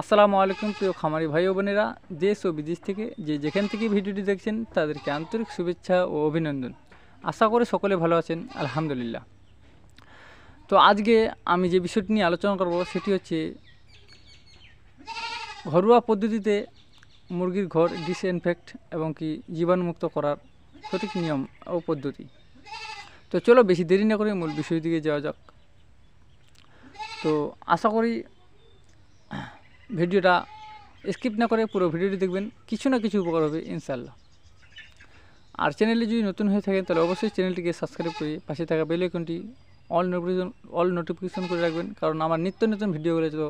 আসসালামু আলাইকুম প্রিয় খামারি ভাই ও বোনেরা, দেশ ও বিদেশ থেকে যেখান থেকে ভিডিওটি দেখছেন তাদেরকে আন্তরিক শুভেচ্ছা ও অভিনন্দন। আশা করি সকলে ভালো আছেন, আলহামদুলিল্লাহ। তো আজকে আমি যে বিষয়টি নিয়ে আলোচনা করব সেটি হচ্ছে ঘরোয়া পদ্ধতিতে মুরগির ঘর ডিসইনফেক্ট এবং কি জীবাণুমুক্ত করার সঠিক নিয়ম ও পদ্ধতি। তো চলো বেশি দেরি না করে মূল বিষয়ের দিকে যাওয়া যাক। তো আশা করি ভিডিওটা স্কিপ না করে পুরো ভিডিওটি দেখবেন, কিছু না কিছু উপকার হবে ইনশাআল্লাহ। আর চ্যানেলে যদি নতুন হয়ে থাকেন তাহলে অবশ্যই চ্যানেলটিকে সাবস্ক্রাইব করে পাশে থাকা বেল আইকনটি অল নোটিফিকেশন করে রাখবেন, কারণ আমার নিত্য নতুন ভিডিওগুলো তো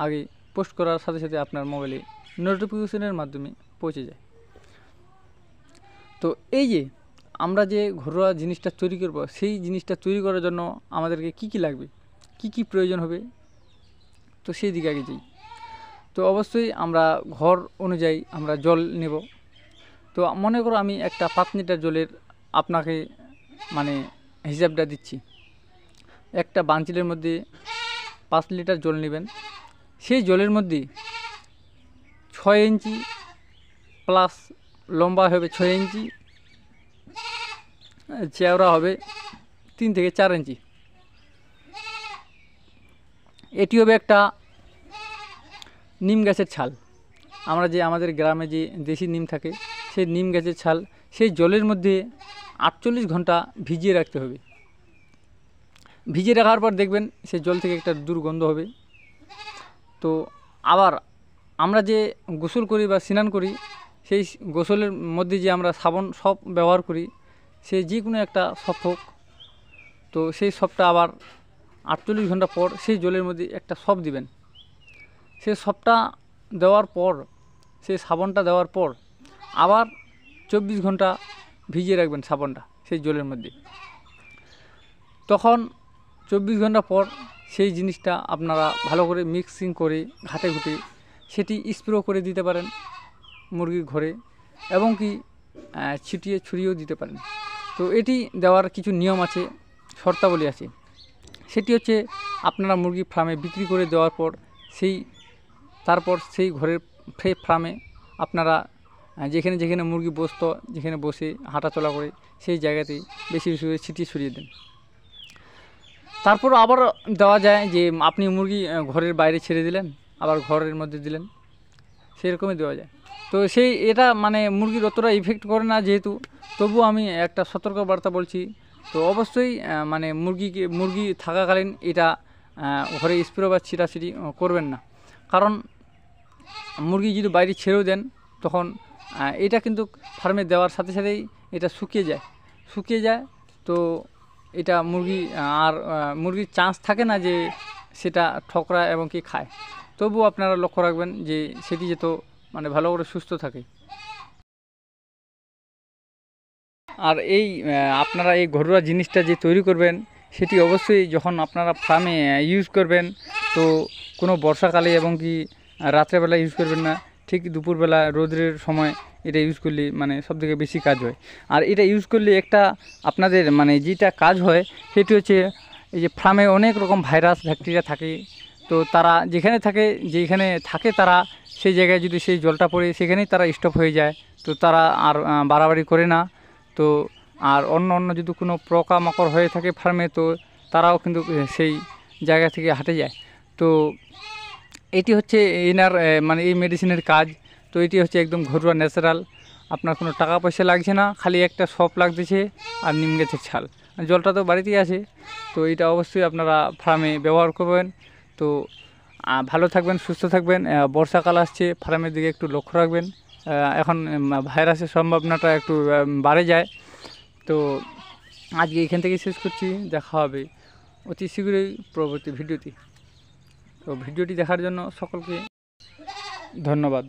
আগে পোস্ট করার সাথে সাথে আপনার মোবাইলে নোটিফিকেশনের মাধ্যমে পৌঁছে যায়। তো এই যে আমরা যে ঘরোয়া জিনিসটা তৈরি করব, সেই জিনিসটা তৈরি করার জন্য আমাদেরকে কি কি লাগবে, কি কি প্রয়োজন হবে, তো সেই দিকে আগে যাই। তো অবশ্যই আমরা ঘর অনুযায়ী আমরা জল নেব। তো মনে করো আমি একটা 5 লিটার জলের আপনাকে মানে হিসাবটা দিচ্ছি। একটা বালতির মধ্যে 5 লিটার জল নেবেন। সেই জলের মধ্যে 6 ইঞ্চি প্লাস লম্বা হবে 6 ইঞ্চি, চওড়া হবে 3 থেকে 4 ইঞ্চি। এটি হবে একটা নিম গাছের ছাল। আমরা যে আমাদের গ্রামে যে দেশি নিম থাকে, সেই নিম গাছের ছাল সেই জলের মধ্যে 48 ঘন্টা ভিজিয়ে রাখতে হবে। ভিজিয়ে রাখার পর দেখবেন সেই জল থেকে একটা দুর্গন্ধ হবে। তো আবার আমরা যে গোসল করি বা স্নান করি, সেই গোসলের মধ্যে যে আমরা সাবান সব ব্যবহার করি, সেই যে কোনো একটা সপ হোক, তো সেই সপটা আবার 48 ঘন্টা পর সেই জলের মধ্যে একটা সপ দিবেন। সেই সপটা দেওয়ার পর, সেই সাবানটা দেওয়ার পর আবার 24 ঘন্টা ভিজিয়ে রাখবেন সাবানটা সেই জলের মধ্যে। তখন 24 ঘন্টা পর সেই জিনিসটা আপনারা ভালো করে মিক্সিং করে ঘাটে ঘুটে সেটি স্প্রে করে দিতে পারেন মুরগির ঘরে, এবং কি ছড়িয়েও দিতে পারেন। তো এটি দেওয়ার কিছু নিয়ম আছে, শর্তাবলী আছে। সেটি হচ্ছে আপনারা মুরগি ফার্মে বিক্রি করে দেওয়ার পর তারপর সেই ঘরের ফার্মে আপনারা যেখানে যেখানে মুরগি বসত, যেখানে বসে হাঁটাচলা করে, সেই জায়গাতেই বেশি বেশি করে ছিটিয়ে ছড়িয়ে দেন। তারপর আবার দেওয়া যায় যে আপনি মুরগি ঘরের বাইরে ছেড়ে দিলেন, আবার ঘরের মধ্যে দিলেন, সেরকমই দেওয়া যায়। তো এটা মানে মুরগির অতটা ইফেক্ট করে না যেহেতু, তবু আমি একটা সতর্কবার্তা বলছি। তো অবশ্যই মানে মুরগি থাকাকালীন এটা ঘরে স্প্রে বা ছিটাছিটি করবেন না, কারণ মুরগি যদি বাইরে ছেড়েও দেন তখন এটা কিন্তু ফার্মে দেওয়ার সাথে সাথেই এটা শুকিয়ে যায়। তো এটা মুরগির চান্স থাকে না যে সেটা ঠকরায় এবং কি খায়। তবু আপনারা লক্ষ্য রাখবেন যে সেটি যেত মানে ভালো করে সুস্থ থাকে। আর আপনারা এই ঘরোয়া জিনিসটা যে তৈরি করবেন, সেটি অবশ্যই যখন আপনারা ফার্মে ইউজ করবেন, তো কোনো বর্ষাকালে এবং কি রাত্রেবেলা ইউজ করবেন না, ঠিক দুপুরবেলা রোদের সময় এটা ইউজ করলে মানে সবথেকে বেশি কাজ হয়। আর এটা ইউজ করলে একটা আপনাদের মানে যেটা কাজ হয় সেটি হচ্ছে এই যে ফার্মে অনেক রকম ভাইরাস ব্যাকটেরিয়া থাকে, তো তারা যেখানে থাকে তারা সেই জায়গায় যদি সেই জলটা পড়ে সেখানেই তারা স্টপ হয়ে যায়। তো তারা আর বাড়াবাড়ি করে না। তো আর অন্য যদি কোনো পোকামাকড় হয়ে থাকে ফার্মে, তো তারাও কিন্তু সেই জায়গা থেকে হাঁটে যায়। তো এটি হচ্ছে এনার মানে এই মেডিসিনের কাজ। তো এটি হচ্ছে একদম ঘরোয়া ন্যাচারাল, আপনার কোনো টাকা পয়সা লাগছে না, খালি একটা সপ লাগতেছে আর নিম গাছের ছাল। জলটা তো বাড়িতেই আছে। তো এটা অবশ্যই আপনারা ফার্মে ব্যবহার করবেন। তো ভালো থাকবেন, সুস্থ থাকবেন। বর্ষাকাল আসছে, ফার্মের দিকে একটু লক্ষ্য রাখবেন। এখন ভাইরাসের সম্ভাবনাটা একটু বাড়ে যায়। তো আজকে এখান থেকে শেষ করছি, দেখা হবে অতি শীঘ্রই পরবর্তী ভিডিওতে। তো ভিডিওটি দেখার জন্য সকলকে ধন্যবাদ।